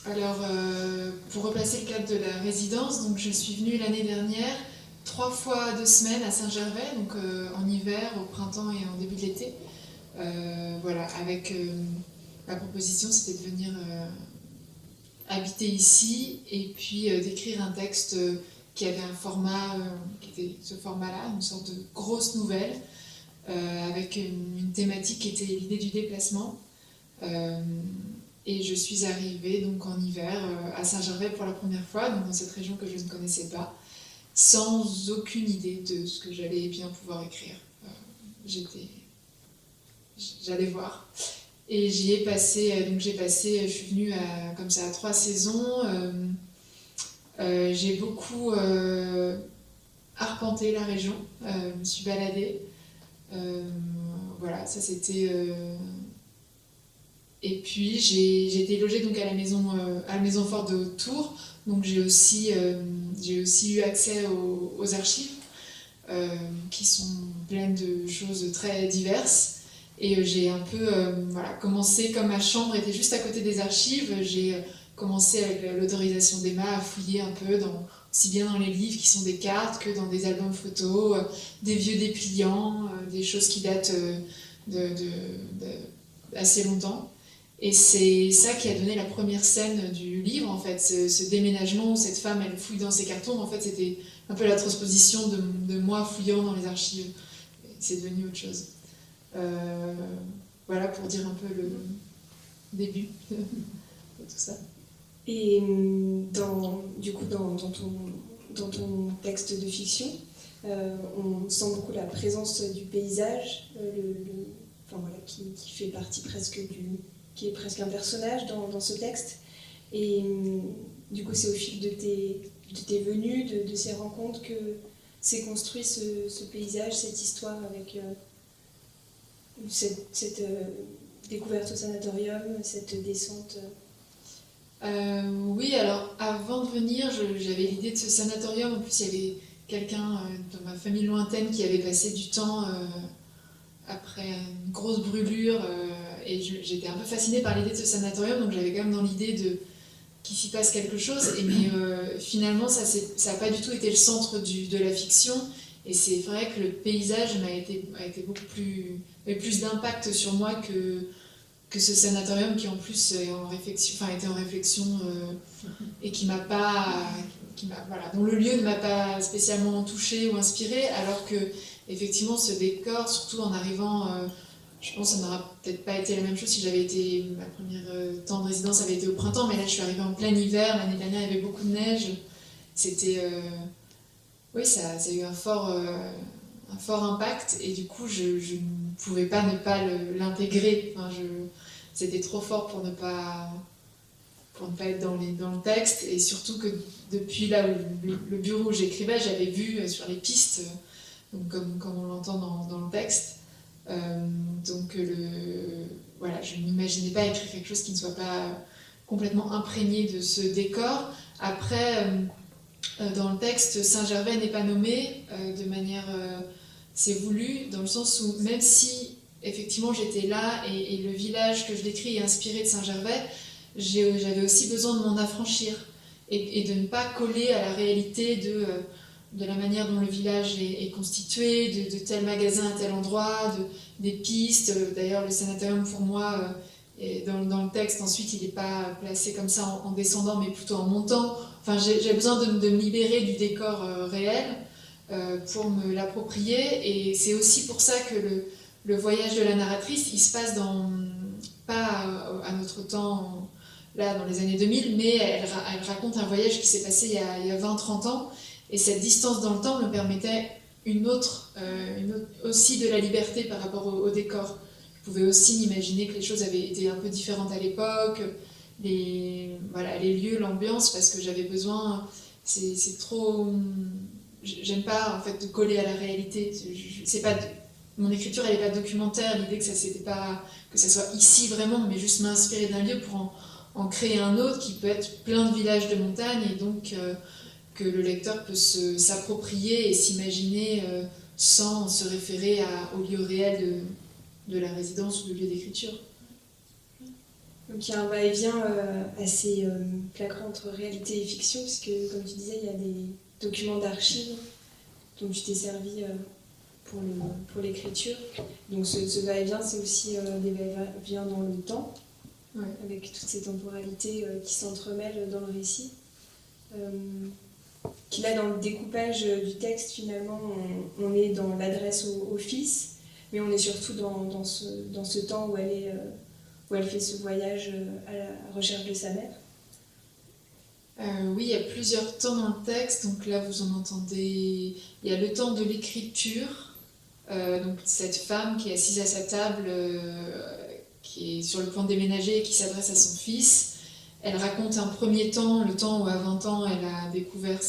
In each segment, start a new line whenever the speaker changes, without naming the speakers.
Alors, pour replacer le cadre de la résidence, donc je suis venue l'année dernière 3 fois 2 semaines à Saint-Gervais, donc en hiver, au printemps et en début de l'été. Voilà, avec ma proposition, c'était de venir habiter ici et puis d'écrire un texte qui avait un format, qui était ce format-là, une sorte de grosse nouvelle, avec une thématique qui était l'idée du déplacement. Et je suis arrivée donc en hiver à Saint-Gervais pour la première fois, donc dans cette région que je ne connaissais pas, sans aucune idée de ce que j'allais bien pouvoir écrire. J'allais voir. Et j'y ai passé, donc je suis venue comme ça à 3 saisons. J'ai beaucoup arpenté la région, je me suis baladée. Voilà, ça c'était. Et puis j'ai été logée donc à la maison forte de Haute-Tours, donc j'ai aussi eu accès aux archives qui sont pleines de choses très diverses. Et j'ai un peu commencé, comme ma chambre était juste à côté des archives, j'ai commencé avec l'autorisation d'Emma à fouiller un peu, aussi bien dans les livres qui sont des cartes que dans des albums photos, des vieux dépliants, des choses qui datent assez longtemps. Et c'est ça qui a donné la première scène du livre, en fait, ce déménagement où cette femme, elle fouille dans ses cartons. En fait, c'était un peu la transposition de moi fouillant dans les archives. C'est devenu autre chose. Voilà pour dire un peu le début de tout ça.
Et du coup, dans ton texte de fiction, on sent beaucoup la présence du paysage, qui fait partie qui est presque un personnage dans ce texte. Et du coup, c'est au fil de tes venues, de ces rencontres que s'est construit ce paysage, cette histoire avec cette découverte au sanatorium, cette descente.
Oui, alors avant de venir, j'avais l'idée de ce sanatorium. En plus, il y avait quelqu'un dans ma famille lointaine qui avait passé du temps après une grosse brûlure. Et j'étais un peu fascinée par l'idée de ce sanatorium, donc j'avais quand même dans l'idée qu'il s'y passe quelque chose. Mais finalement, ça n'a pas du tout été le centre de la fiction. Et c'est vrai que le paysage a été beaucoup plus d'impact sur moi que ce sanatorium qui en plus était en réflexion et dont le lieu ne m'a pas spécialement touchée ou inspirée, alors que effectivement ce décor, surtout en arrivant, je pense que ça n'aura peut-être pas été la même chose si ma première temps de résidence avait été au printemps, mais là je suis arrivée en plein hiver, l'année dernière il y avait beaucoup de neige, c'était oui, ça a eu un fort impact, et du coup je ne pouvais pas ne pas l'intégrer. C'était trop fort pour ne pas être dans le texte, et surtout que depuis là où le bureau où j'écrivais, j'avais vu sur les pistes, donc comme on l'entend dans le texte. Donc je n'imaginais pas écrire quelque chose qui ne soit pas complètement imprégné de ce décor. Après, dans le texte, Saint-Gervais n'est pas nommé de manière... c'est voulu, dans le sens où même si effectivement j'étais là et le village que je décris est inspiré de Saint-Gervais, j'avais aussi besoin de m'en affranchir et de ne pas coller à la réalité de la manière dont le village est constitué, de tel magasin à tel endroit, des pistes. D'ailleurs, le sanatorium, pour moi, dans le texte, ensuite, il n'est pas placé comme ça en descendant, mais plutôt en montant. Enfin, j'ai besoin de me libérer du décor réel pour me l'approprier. Et c'est aussi pour ça que le voyage de la narratrice, il se passe pas à notre temps, là, dans les années 2000, mais elle raconte un voyage qui s'est passé il y a 20-30 ans. Et cette distance dans le temps me permettait une autre aussi de la liberté par rapport au décor. Je pouvais aussi imaginer que les choses avaient été un peu différentes à l'époque, les lieux, l'ambiance, parce que j'avais besoin... C'est trop... J'aime pas, en fait, de coller à la réalité. Mon écriture, elle n'est pas documentaire, l'idée que ça soit ici vraiment, mais juste m'inspirer d'un lieu pour en créer un autre qui peut être plein de villages de montagne, et donc que le lecteur peut s'approprier et s'imaginer sans se référer au lieu réel de la résidence ou du lieu d'écriture.
Donc il y a un va-et-vient assez flagrant entre réalité et fiction, puisque comme tu disais, il y a des documents d'archives dont tu t'es servi pour l'écriture. Donc ce va-et-vient, c'est aussi des va-et-vient dans le temps,
Ouais.
avec toutes ces temporalités qui s'entremêlent dans le récit. Qui là, dans le découpage du texte, finalement, on est dans l'adresse au fils, mais on est surtout dans ce temps où elle fait ce voyage à la recherche de sa mère.
Oui, il y a plusieurs temps dans le texte, donc là vous en entendez. Il y a le temps de l'écriture, donc cette femme qui est assise à sa table, qui est sur le point de déménager et qui s'adresse à son fils. Elle raconte un premier temps, le temps où à 20 ans elle a découvert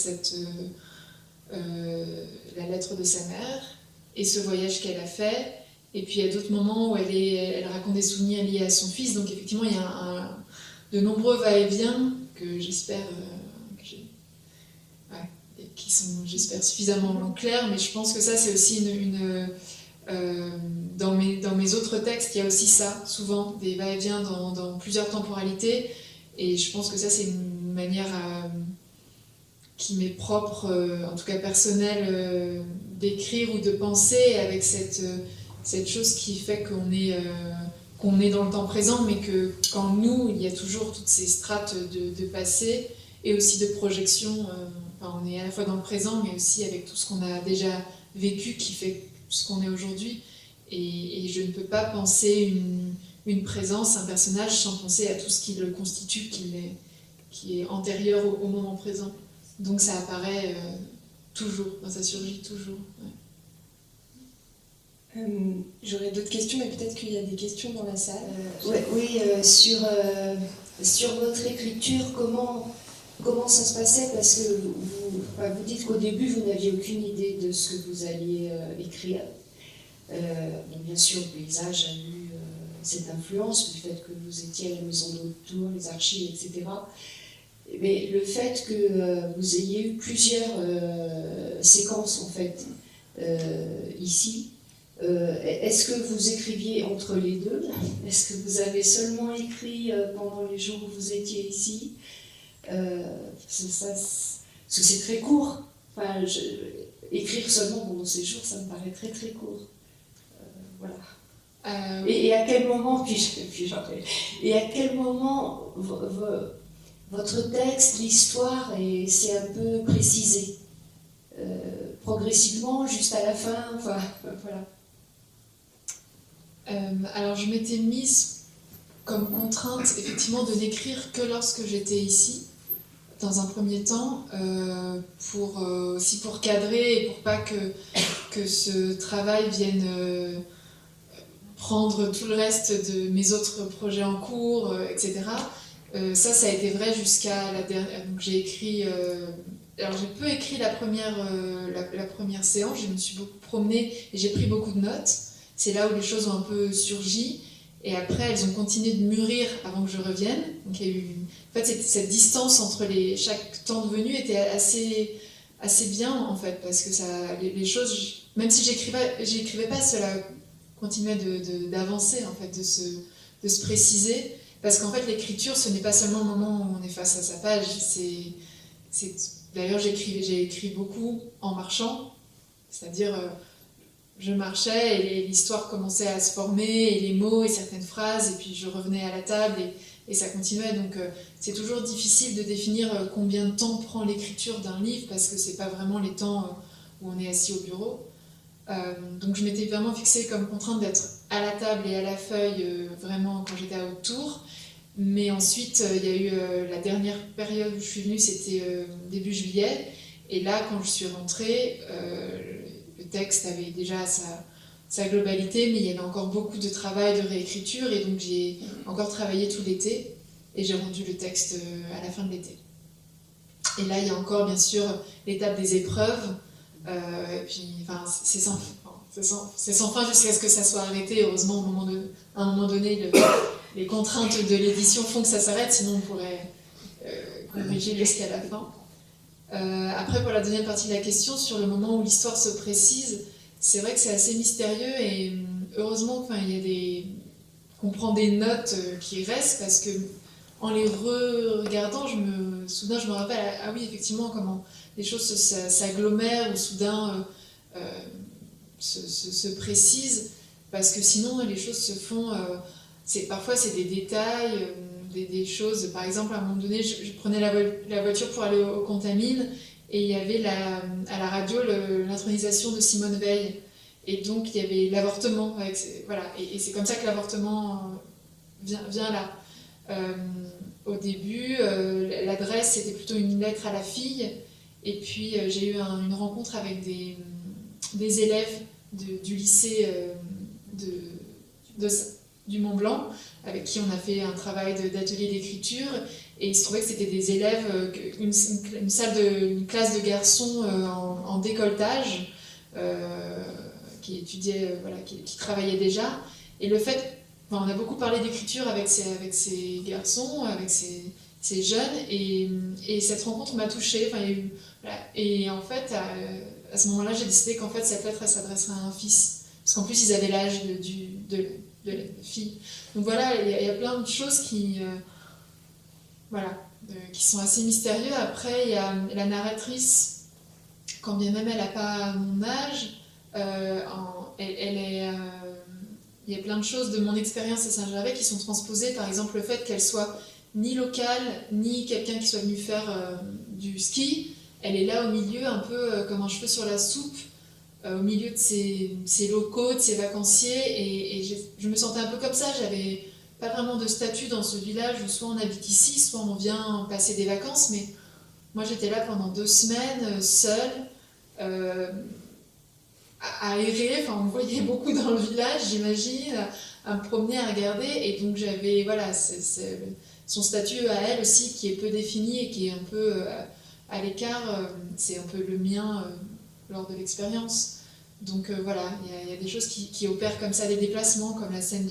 la lettre de sa mère et ce voyage qu'elle a fait. Et puis il y a d'autres moments où elle raconte des souvenirs liés à son fils, donc effectivement il y a de nombreux va-et-vient que j'espère qui sont, j'espère, suffisamment clairs, mais je pense que ça c'est aussi dans mes autres textes, il y a aussi ça, souvent des va-et-vient dans plusieurs temporalités, et je pense que ça c'est une manière qui m'est propre, en tout cas personnelle, d'écrire ou de penser avec cette chose qui fait qu'on est dans le temps présent, mais que qu'en nous, il y a toujours toutes ces strates de passé et aussi de projection. On est à la fois dans le présent, mais aussi avec tout ce qu'on a déjà vécu qui fait ce qu'on est aujourd'hui. Et je ne peux pas penser une présence, un personnage, sans penser à tout ce qui le constitue, qui est antérieur au moment présent. Donc ça apparaît toujours, ça surgit toujours. Ouais.
J'aurais d'autres questions, mais peut-être qu'il y a des questions dans la salle.
Sur votre écriture, comment ça se passait? Parce que vous dites qu'au début, vous n'aviez aucune idée de ce que vous alliez écrire. Bon, bien sûr, le paysage a eu cette influence, du fait que vous étiez à la maison d'autour, les archives, etc. Mais le fait que vous ayez eu plusieurs séquences, en fait, ici, est-ce que vous écriviez entre les deux? Est-ce que vous avez seulement écrit pendant les jours où vous étiez ici? Parce que c'est très court. Enfin, écrire seulement pendant ces jours, ça me paraît très très court. Voilà. Et à quel moment, et à quel moment votre texte, l'histoire, s'est un peu précisé progressivement, juste à la fin, enfin, voilà.
Alors je m'étais mise comme contrainte effectivement de n'écrire que lorsque j'étais ici, dans un premier temps, aussi pour cadrer et pour pas que ce travail vienne prendre tout le reste de mes autres projets en cours, etc. Ça a été vrai jusqu'à la dernière. Donc j'ai écrit. Alors j'ai peu écrit la première séance, je me suis beaucoup promenée et j'ai pris beaucoup de notes. C'est là où les choses ont un peu surgi. Et après, elles ont continué de mûrir avant que je revienne. Donc il y a eu en fait, cette distance entre chaque temps de venue était assez bien, en fait, parce que les choses, même si j'écrivais pas, cela continuait d'avancer, en fait, de se préciser. Parce qu'en fait, l'écriture, ce n'est pas seulement le moment où on est face à sa page. D'ailleurs, j'ai écrit beaucoup en marchant, c'est-à-dire je marchais et l'histoire commençait à se former, et les mots et certaines phrases, et puis je revenais à la table et ça continuait. Donc c'est toujours difficile de définir combien de temps prend l'écriture d'un livre, parce que c'est pas vraiment les temps où on est assis au bureau. Donc je m'étais vraiment fixée comme contrainte d'être à la table et à la feuille vraiment quand j'étais à haute tour. Mais ensuite, il y a eu la dernière période où je suis venue, c'était début juillet. Et là, quand je suis rentrée, le texte avait déjà sa globalité, mais il y avait encore beaucoup de travail de réécriture. Et donc j'ai encore travaillé tout l'été. Et j'ai rendu le texte à la fin de l'été. Et là, il y a encore, bien sûr, l'étape des épreuves. Et puis, enfin, c'est sans fin jusqu'à ce que ça soit arrêté. Heureusement, à un moment donné, les contraintes de l'édition font que ça s'arrête, sinon on pourrait corriger jusqu'à la fin. Après, pour la deuxième partie de la question, sur le moment où l'histoire se précise, c'est vrai que c'est assez mystérieux et heureusement, il y a qu'on prend des notes qui restent, parce que en les regardant, soudain je me rappelle, ah oui, effectivement, comment les choses s'agglomèrent ou soudain se précisent, parce que sinon les choses se font, parfois c'est des détails, des choses, par exemple à un moment donné je prenais la voiture pour aller au Contamine, et il y avait à la radio l'intronisation de Simone Veil, et donc il y avait l'avortement, voilà, et c'est comme ça que l'avortement vient là. Au début, l'adresse c'était plutôt une lettre à la fille, et puis j'ai eu une rencontre avec des élèves du lycée du Mont Blanc, avec qui on a fait un travail d'atelier d'écriture, et il se trouvait que c'était des élèves, une classe de garçons en décolletage, qui étudiaient, voilà, qui travaillaient déjà, et le fait, on a beaucoup parlé d'écriture avec ces garçons, avec ces jeunes, et cette rencontre m'a touchée, enfin, voilà, et en fait, à ce moment-là, j'ai décidé qu'en fait, cette lettre, elle s'adresserait à un fils, parce qu'en plus, ils avaient l'âge de la fille. Donc voilà, il y a plein de choses qui sont assez mystérieuses. Après, il y a la narratrice, quand bien même elle n'a pas mon âge, il y a plein de choses de mon expérience à Saint-Gervais qui sont transposées. Par exemple, le fait qu'elle soit ni locale, ni quelqu'un qui soit venu faire du ski. Elle est là au milieu, un peu comme un cheveu sur la soupe, au milieu de ces locaux, de ces vacanciers, et je me sentais un peu comme ça. J'avais pas vraiment de statut dans ce village où soit on habite ici, soit on vient passer des vacances, mais moi j'étais là pendant 2 semaines, seule, à errer, enfin on me voyait beaucoup dans le village, j'imagine, à me promener, à regarder, et donc j'avais, voilà, son statut à elle aussi qui est peu défini et qui est un peu à l'écart, c'est un peu le mien lors de l'expérience. Donc voilà, il y a des choses qui opèrent comme ça, des déplacements, comme la scène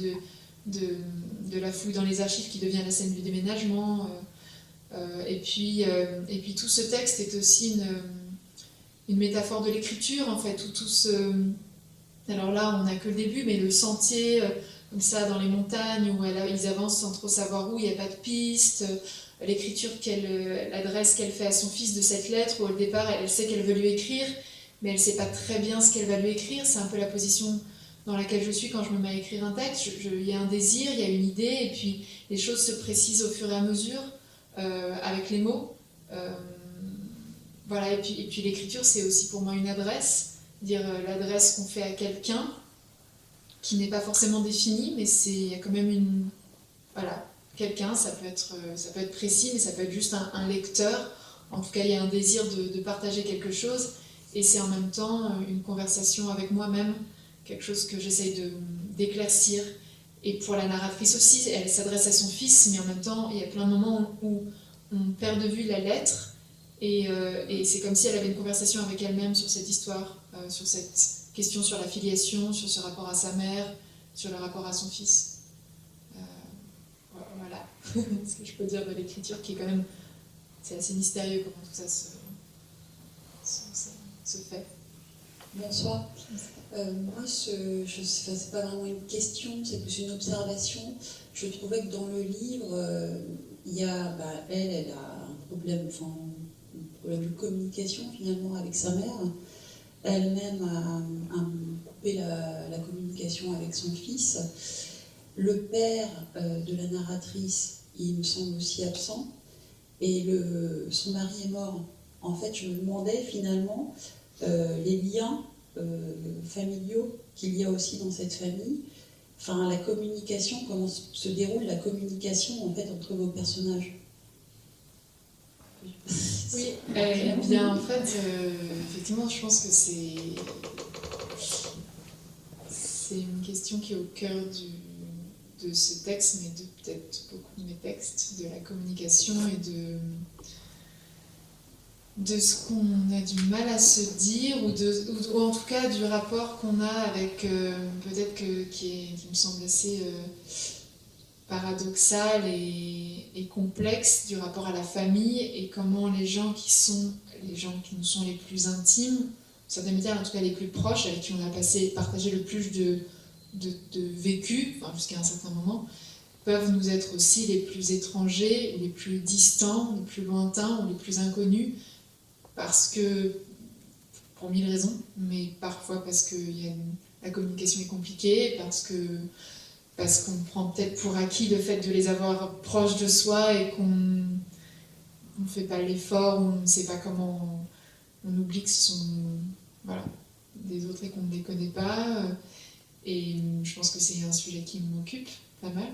de la fouille dans les archives qui devient la scène du déménagement. Et puis tout ce texte est aussi une métaphore de l'écriture, en fait, où alors là, on n'a que le début, mais le sentier, comme ça, dans les montagnes, où ils avancent sans trop savoir où, il n'y a pas de piste, l'écriture, l'adresse qu'elle fait à son fils de cette lettre, où au départ, elle sait qu'elle veut lui écrire, mais elle ne sait pas très bien ce qu'elle va lui écrire. C'est un peu la position dans laquelle je suis quand je me mets à écrire un texte. Il y a un désir, il y a une idée, et puis les choses se précisent au fur et à mesure, avec les mots. Voilà, et puis l'écriture, c'est aussi pour moi une adresse, dire l'adresse qu'on fait à quelqu'un, qui n'est pas forcément définie, mais il y a quand même voilà, quelqu'un, ça peut être précis, mais ça peut être juste un lecteur. En tout cas, il y a un désir de partager quelque chose, et c'est en même temps une conversation avec moi-même, quelque chose que j'essaye d'éclaircir. Et pour la narratrice aussi, elle s'adresse à son fils, mais en même temps, il y a plein de moments où on perd de vue la lettre, et c'est comme si elle avait une conversation avec elle-même sur cette histoire, sur cette question sur la filiation, sur ce rapport à sa mère, sur le rapport à son fils. Voilà ce que je peux dire de l'écriture, qui est quand même, c'est assez mystérieux comment tout ça se fait.
Bonsoir. Moi, c'est pas vraiment une question, c'est plus une observation. Je trouvais que dans le livre, il y a, elle a un problème de communication finalement avec sa mère. Elle-même a coupé la communication avec son fils. Le père de la narratrice, il me semble aussi absent. Et son mari est mort. En fait, je me demandais finalement les liens familiaux qu'il y a aussi dans cette famille. Enfin, la communication, comment se déroule la communication en fait entre vos personnages.
Oui, bien en fait, effectivement, je pense que c'est une question qui est au cœur de ce texte, mais de peut-être beaucoup de mes textes, de la communication et de ce qu'on a du mal à se dire, ou en tout cas du rapport qu'on a avec, peut-être qui me semble assez paradoxal et complexe, du rapport à la famille, et comment les gens qui nous sont les plus intimes, certaines médias en tout cas les plus proches, avec qui on a partagé le plus de vécu, enfin, jusqu'à un certain moment, peuvent nous être aussi les plus étrangers, les plus distants, les plus lointains ou les plus inconnus, parce que, pour mille raisons, mais parfois parce que la communication est compliquée, parce qu'on prend peut-être pour acquis le fait de les avoir proches de soi et qu'on ne fait pas l'effort, on ne sait pas comment, on oublie que ce sont voilà, des autres et qu'on ne les connaît pas. Et je pense que c'est un sujet qui m'occupe pas mal.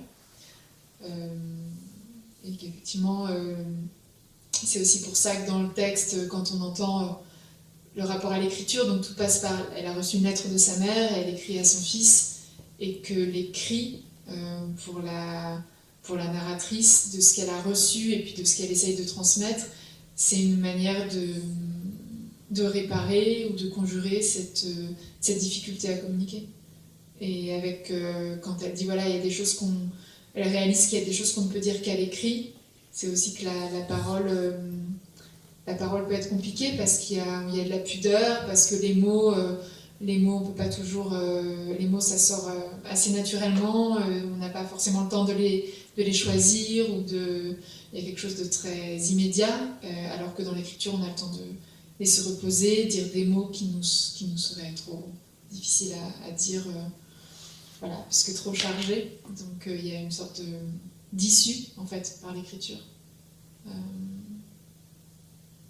Et qu'effectivement, c'est aussi pour ça que dans le texte, quand on entend le rapport à l'écriture, donc tout passe par... Elle a reçu une lettre de sa mère, elle écrit à son fils, et que les cris pour la narratrice de ce qu'elle a reçu et puis de ce qu'elle essaye de transmettre, c'est une manière de réparer ou de conjurer cette difficulté à communiquer. Et avec, quand elle dit, voilà, il y a des choses elle réalise qu'il y a des choses qu'on ne peut dire qu'à l'écrit, c'est aussi que la parole peut être compliquée parce qu'il y a de la pudeur, parce que les mots, on peut pas toujours... les mots, ça sort assez naturellement, on n'a pas forcément le temps de les choisir, il y a quelque chose de très immédiat, alors que dans l'écriture, on a le temps de laisser reposer, dire des mots qui nous seraient trop difficiles à dire, voilà, puisque trop chargés. Donc il y a une sorte d'issue, en fait, par l'écriture.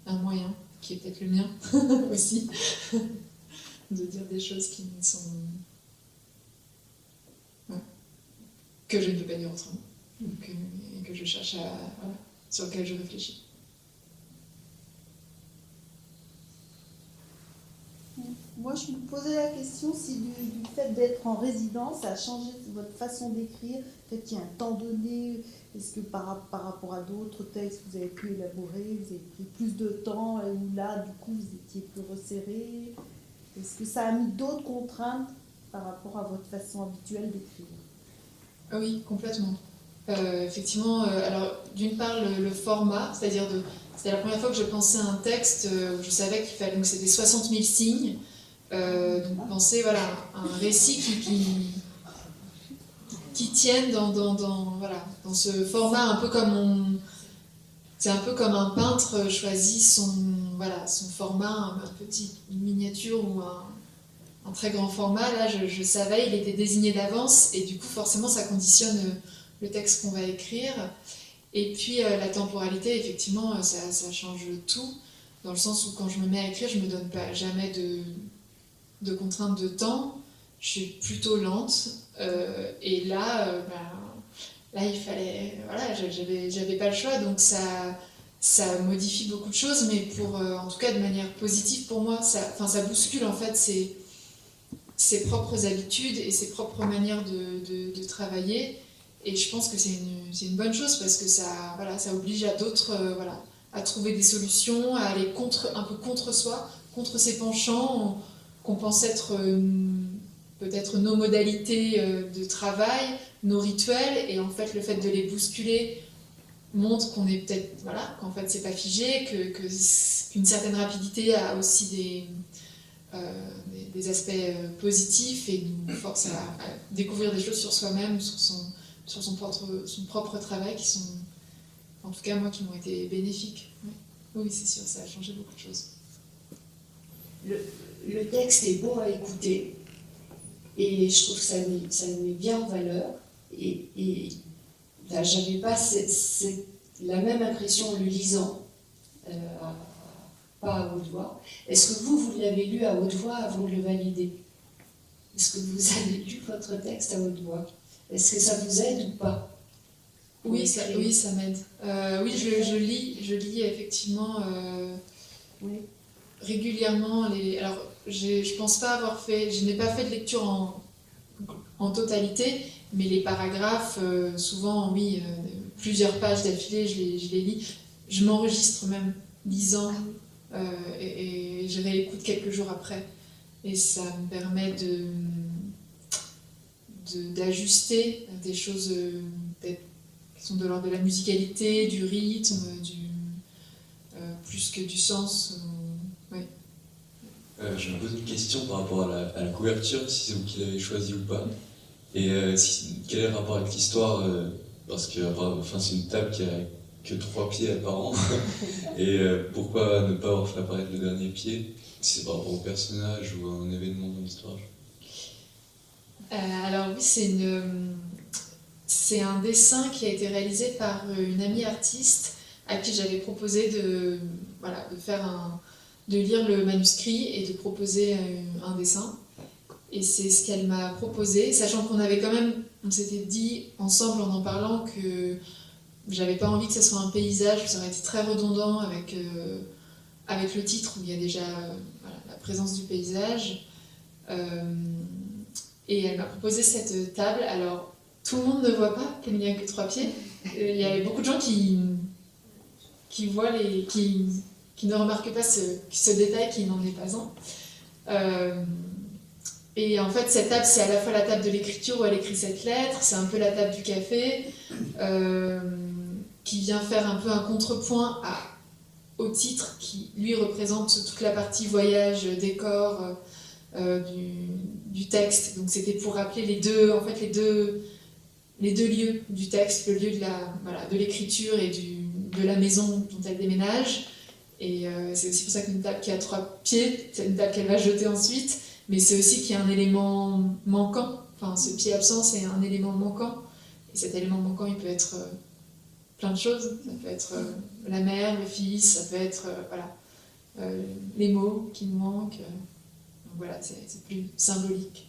Un moyen, qui est peut-être le mien aussi, de dire des choses qui sont... Ouais, que je ne peux pas dire autrement, et que je cherche voilà, sur lequel je réfléchis.
Moi, je me posais la question si du fait d'être en résidence, ça a changé votre façon d'écrire. Peut-être qu'il y a un temps donné, est-ce que par rapport à d'autres textes, vous avez pu élaborer, vous avez pris plus de temps, ou là, du coup, vous étiez plus resserré? Est-ce que ça a mis d'autres contraintes par rapport à votre façon habituelle d'écrire?
Ah oui, complètement. Effectivement, alors d'une part le format, c'est-à-dire c'était la première fois que je pensais à un texte où je savais qu'il fallait, donc c'était 60 000 signes, donc penser voilà, à un récit qui tienne voilà, dans ce format, un peu comme c'est un peu comme un peintre choisit son format, une miniature ou un très grand format. Là, je savais, il était désigné d'avance, et du coup, forcément, ça conditionne le texte qu'on va écrire. Et puis, la temporalité, effectivement, ça change tout, dans le sens où quand je me mets à écrire, je ne me donne pas jamais de contraintes de temps. Je suis plutôt lente, et là, il fallait... Voilà, j'avais pas le choix, donc ça modifie beaucoup de choses, mais en tout cas de manière positive pour moi. Ça bouscule, en fait, ses propres habitudes et ses propres manières de travailler. Et je pense que c'est une bonne chose, parce que ça oblige à d'autres à trouver des solutions, à aller un peu contre soi, contre ses penchants, qu'on pense être peut-être nos modalités de travail, nos rituels, et en fait le fait de les bousculer montre qu'on est peut-être, qu'en fait c'est pas figé, qu'une certaine rapidité a aussi des aspects positifs et nous force à découvrir des choses sur soi-même, sur son propre travail, qui sont, en tout cas moi, qui m'ont été bénéfiques. Oui, c'est sûr, ça a changé beaucoup de choses.
Le texte est beau à écouter, et je trouve que ça le met bien en valeur, et là, j'avais pas la même impression en le lisant, pas à haute voix. Est-ce que vous l'avez lu à haute voix avant de le valider? Est-ce que vous avez lu votre texte à haute voix? Est-ce que ça vous aide ou pas?
Oui, ça m'aide. Oui, je lis effectivement régulièrement Alors, je pense pas avoir fait... Je n'ai pas fait de lecture en totalité, mais les paragraphes, souvent, oui, plusieurs pages d'affilée, je les lis. Je m'enregistre même lisant, et je réécoute quelques jours après. Et ça me permet d'ajuster des choses peut-être qui sont de l'ordre de la musicalité, du rythme, plus que du sens.
Je me pose une question par rapport à la couverture, si c'est vous qui l'avez choisie ou pas. Et quel est le rapport avec l'histoire parce que c'est une table qui a que 3 pieds apparents. Et pourquoi ne pas avoir fait apparaître le dernier pied, si c'est par rapport au personnage ou à un événement dans l'histoire?
Alors oui, c'est un dessin qui a été réalisé par une amie artiste à qui j'avais proposé de lire le manuscrit et de proposer un dessin. Et c'est ce qu'elle m'a proposé, sachant on s'était dit ensemble en parlant que j'avais pas envie que ce soit un paysage, ça aurait été très redondant avec le titre où il y a déjà la présence du paysage. Et elle m'a proposé cette table. Alors, tout le monde ne voit pas qu'il n'y a que 3 pieds. Il y avait beaucoup de gens qui ne remarquent pas ce détail qui n'en est pas un. Et en fait, cette table, c'est à la fois la table de l'écriture où elle écrit cette lettre, c'est un peu la table du café, qui vient faire un peu un contrepoint au titre qui, lui, représente toute la partie voyage, décor du texte. Donc c'était pour rappeler les deux lieux du texte, le lieu de l'écriture et de la maison dont elle déménage. Et c'est aussi pour ça qu'une table qui a 3 pieds, c'est une table qu'elle va jeter ensuite, mais c'est aussi qu'il y a un élément manquant. Enfin, ce pied absent, c'est un élément manquant. Et cet élément manquant, il peut être plein de choses. Ça peut être la mère, le fils, ça peut être les mots qui nous manquent. Donc voilà, c'est plus symbolique.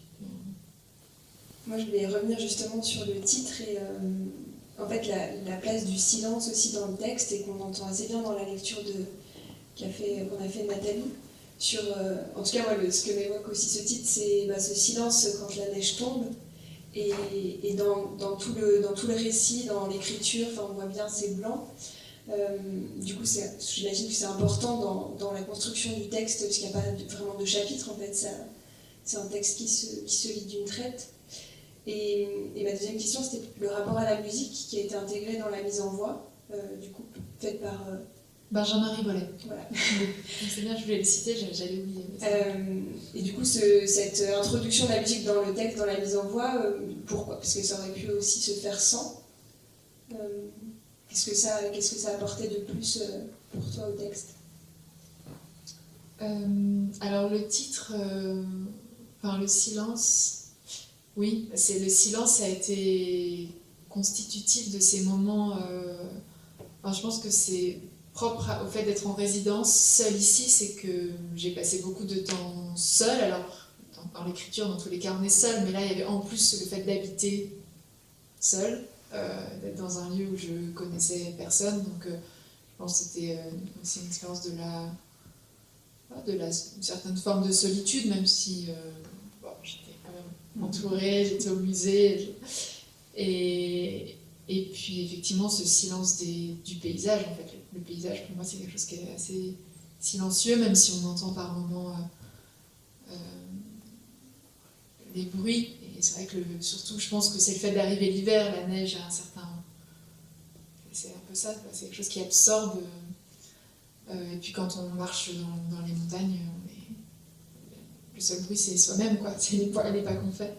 Moi, je voulais revenir justement sur le titre et en fait la place du silence aussi dans le texte et qu'on entend assez bien dans la lecture qu'on a fait Nathalie. En tout cas, moi, ce que m'évoque aussi ce titre, c'est ce silence quand la neige tombe. Et dans tout le récit, dans l'écriture, on voit bien c'est blanc. Du coup, j'imagine que c'est important dans la construction du texte, parce qu'il n'y a pas vraiment de chapitre, en fait. C'est un texte qui se lit d'une traite. Et ma deuxième question, c'était le rapport à la musique qui a été intégré dans la mise en voix, du coup, faite par...
Benjamin Ribollet.
Voilà.
C'est bien, je voulais le citer, j'allais oublier.
Et du coup, cette introduction de la musique dans le texte, dans la mise en voix, pourquoi? Parce que ça aurait pu aussi se faire sans. Qu'est-ce que ça apportait de plus pour toi au texte?
Alors le titre, le silence, oui, le silence a été constitutif de ces moments. Je pense que c'est propre au fait d'être en résidence seule ici, c'est que j'ai passé beaucoup de temps seule. Alors, dans l'écriture, dans tous les cas, on est seul, mais là, il y avait en plus le fait d'habiter seule, d'être dans un lieu où je connaissais personne. Donc, je pense que c'était aussi une expérience une certaine forme de solitude, même si j'étais quand même entourée, j'étais au musée. Et puis effectivement ce silence du paysage, en fait. Le paysage pour moi c'est quelque chose qui est assez silencieux, même si on entend par moments les bruits. Et c'est vrai que surtout je pense que c'est le fait d'arriver l'hiver, la neige a un certain... C'est un peu ça, c'est quelque chose qui absorbe. Et puis quand on marche dans les montagnes, le seul bruit c'est soi-même, quoi. C'est les pas qu'on fait.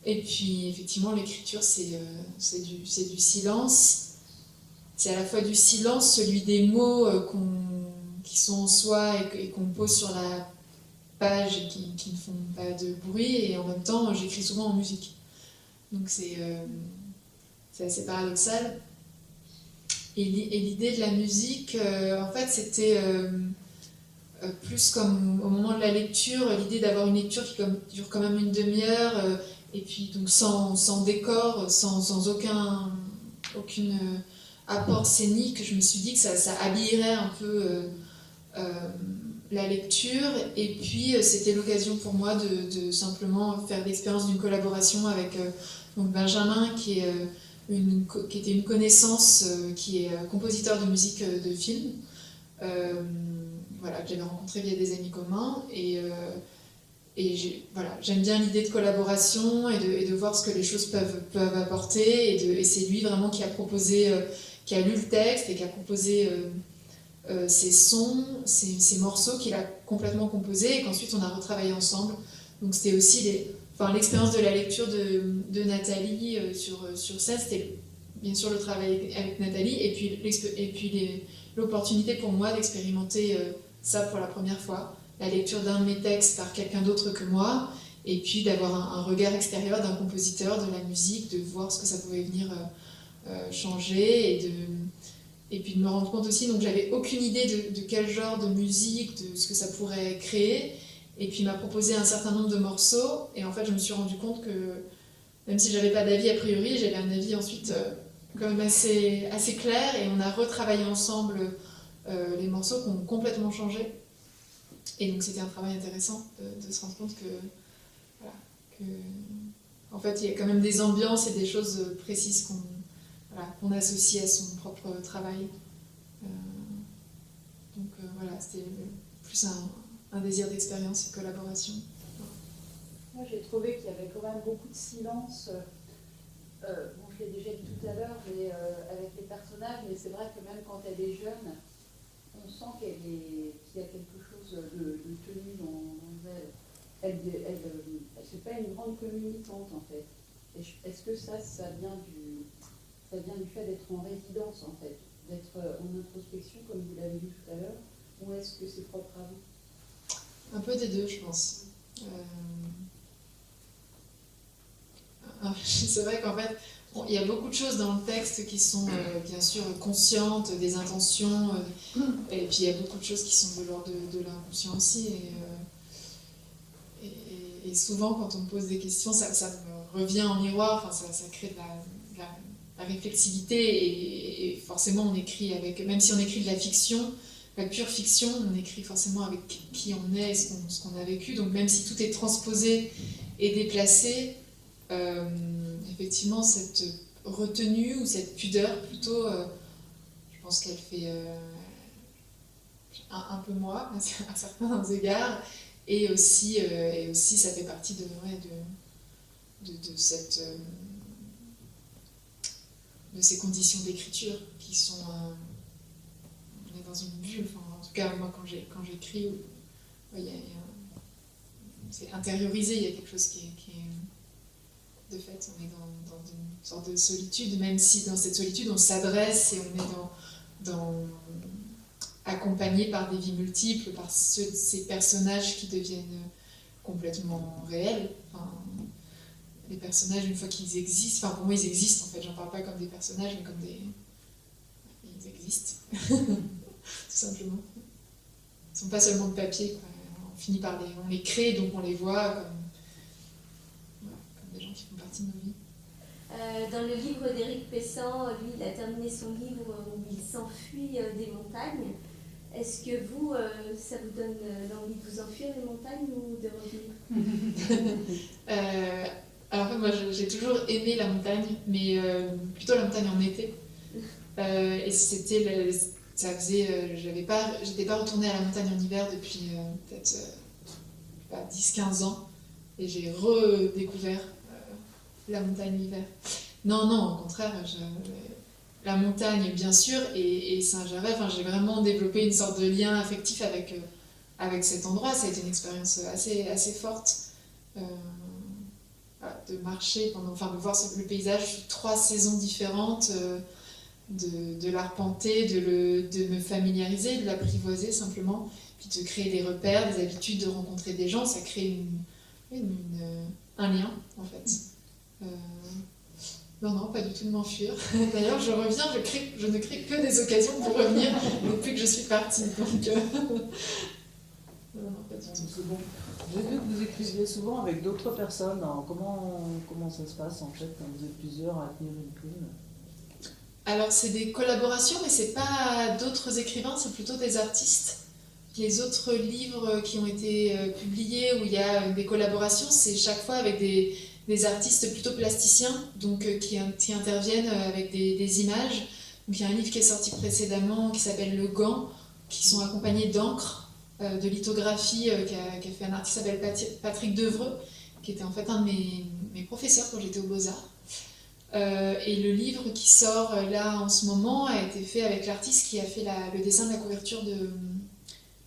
Et puis, effectivement, l'écriture, c'est du silence. C'est à la fois du silence, celui des mots qui sont en soi et qu'on pose sur la page et qui ne font pas de bruit. Et en même temps, j'écris souvent en musique. Donc, c'est assez paradoxal. Et l'idée de la musique, en fait, c'était plus comme au moment de la lecture, l'idée d'avoir une lecture qui dure quand même une demi-heure. Et puis donc sans décor, sans aucun apport scénique, je me suis dit que ça habillerait un peu la lecture. Et puis c'était l'occasion pour moi de simplement faire l'expérience d'une collaboration avec donc Benjamin qui était une connaissance, qui est compositeur de musique de film, que j'avais rencontré via des amis communs. Et j'aime bien l'idée de collaboration et de voir ce que les choses peuvent apporter. Et c'est lui vraiment qui a proposé, qui a lu le texte et qui a proposé ces sons, ces morceaux qu'il a complètement composés et qu'ensuite on a retravaillé ensemble. Donc c'était aussi enfin, l'expérience de la lecture de Nathalie sur ça, c'était bien sûr le travail avec Nathalie, et puis l'opportunité pour moi d'expérimenter ça pour la première fois, la lecture d'un de mes textes par quelqu'un d'autre que moi, et puis d'avoir un regard extérieur d'un compositeur, de la musique, de voir ce que ça pouvait venir changer, et puis de me rendre compte aussi, donc j'avais aucune idée de quel genre de musique, de ce que ça pourrait créer, et puis il m'a proposé un certain nombre de morceaux, et en fait je me suis rendu compte que même si j'avais pas d'avis a priori, j'avais un avis ensuite quand même assez clair, et on a retravaillé ensemble les morceaux qui ont complètement changé. Et donc c'était un travail intéressant de se rendre compte que en fait il y a quand même des ambiances et des choses précises qu'on associe à son propre travail. Donc voilà, c'était plus un désir d'expérience et de collaboration.
Moi, j'ai trouvé qu'il y avait quand même beaucoup de silence. Bon, je l'ai déjà dit tout à l'heure, mais avec les personnages, mais c'est vrai que même quand elle est jeune, on sent qu'il y a quelque chose de tenu dans elle. C'est pas une grande communicante en fait. Est-ce que ça vient du fait d'être en résidence en fait, d'être en introspection comme vous l'avez dit tout à l'heure, ou est-ce que c'est propre à vous?
Un peu des deux, je pense. C'est vrai qu'en fait, il y a beaucoup de choses dans le texte qui sont bien sûr conscientes, des intentions, et puis il y a beaucoup de choses qui sont de l'ordre de l'inconscient aussi. Et souvent, quand on me pose des questions, ça me revient en miroir, enfin, ça crée de la réflexivité, et forcément, on écrit avec, même si on écrit de la fiction, la pure fiction, on écrit forcément avec qui on est et ce qu'on a vécu. Donc même si tout est transposé et déplacé, effectivement, cette retenue ou cette pudeur, plutôt, je pense qu'elle fait un peu moi, à certains égards, et aussi ça fait partie de ces conditions d'écriture qui sont... on est dans une bulle, enfin, en tout cas, moi, quand j'écris, c'est intériorisé, il y a quelque chose qui est de fait, on est dans une sorte de solitude, même si dans cette solitude on s'adresse et on est accompagné par des vies multiples, par ces personnages qui deviennent complètement réels. Enfin, les personnages, une fois qu'ils existent, enfin pour moi ils existent en fait, j'en parle pas comme des personnages mais comme ils existent, tout simplement. Ils sont pas seulement de papier, quoi. On finit par on les crée, donc on les voit comme des gens qui font partie de nos vies.
Dans le livre d'Éric Pessan, lui, il a terminé son livre où il s'enfuit des montagnes. Est-ce que vous, ça vous donne l'envie de vous enfuir des montagnes ou de revenir
Alors moi, j'ai toujours aimé la montagne, mais plutôt la montagne en été. Et ça faisait, j'étais pas retournée à la montagne en hiver depuis peut-être 10-15 ans, et j'ai redécouvert la montagne l'hiver. Non, au contraire, la montagne bien sûr, et Saint-Gervais, enfin, j'ai vraiment développé une sorte de lien affectif avec cet endroit. Ça a été une expérience assez forte de marcher de voir le paysage sous 3 saisons différentes, de l'arpenter, de me familiariser, de l'apprivoiser simplement, puis de créer des repères, des habitudes, de rencontrer des gens. Ça crée un lien en fait. Non, pas du tout de m'enfuir. D'ailleurs, je reviens, je ne crée que des occasions pour revenir depuis que je suis partie. Donc, non, pas du tout.
C'est bon. J'ai vu que vous écriviez souvent avec d'autres personnes. Alors, comment ça se passe en fait quand vous êtes plusieurs à tenir une plume?
Alors, c'est des collaborations, mais c'est pas d'autres écrivains, c'est plutôt des artistes. Les autres livres qui ont été publiés où il y a des collaborations, c'est chaque fois avec des artistes plutôt plasticiens, donc qui interviennent avec des images. Donc, il y a un livre qui est sorti précédemment qui s'appelle Le Gant, qui sont accompagnés d'encre, de lithographie qu'a fait un artiste qui s'appelle Patrick Devreux, qui était en fait un de mes professeurs quand j'étais aux Beaux-Arts. Et le livre qui sort là en ce moment a été fait avec l'artiste qui a fait le dessin de la couverture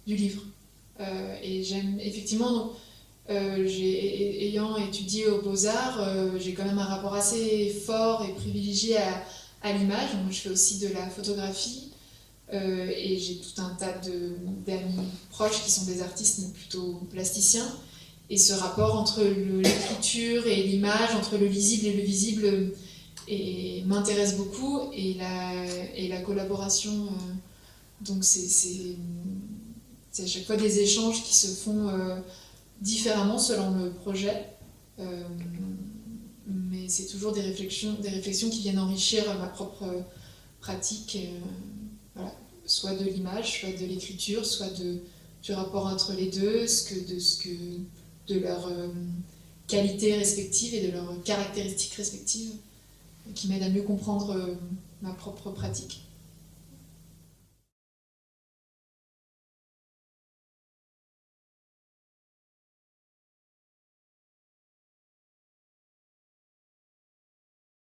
du livre. Et j'aime effectivement... Ayant étudié aux Beaux-Arts, j'ai quand même un rapport assez fort et privilégié à l'image. Moi, je fais aussi de la photographie et j'ai tout un tas d'amis proches qui sont des artistes, mais plutôt plasticiens. Et ce rapport entre l'écriture et l'image, entre le lisible et le visible, m'intéresse beaucoup. Et la collaboration, donc c'est à chaque fois des échanges qui se font différemment selon le projet. Mais c'est toujours des réflexions qui viennent enrichir ma propre pratique, voilà. Soit de l'image, soit de l'écriture, soit du rapport entre les deux, de leurs qualités respectives et de leurs caractéristiques respectives, qui m'aident à mieux comprendre ma propre pratique.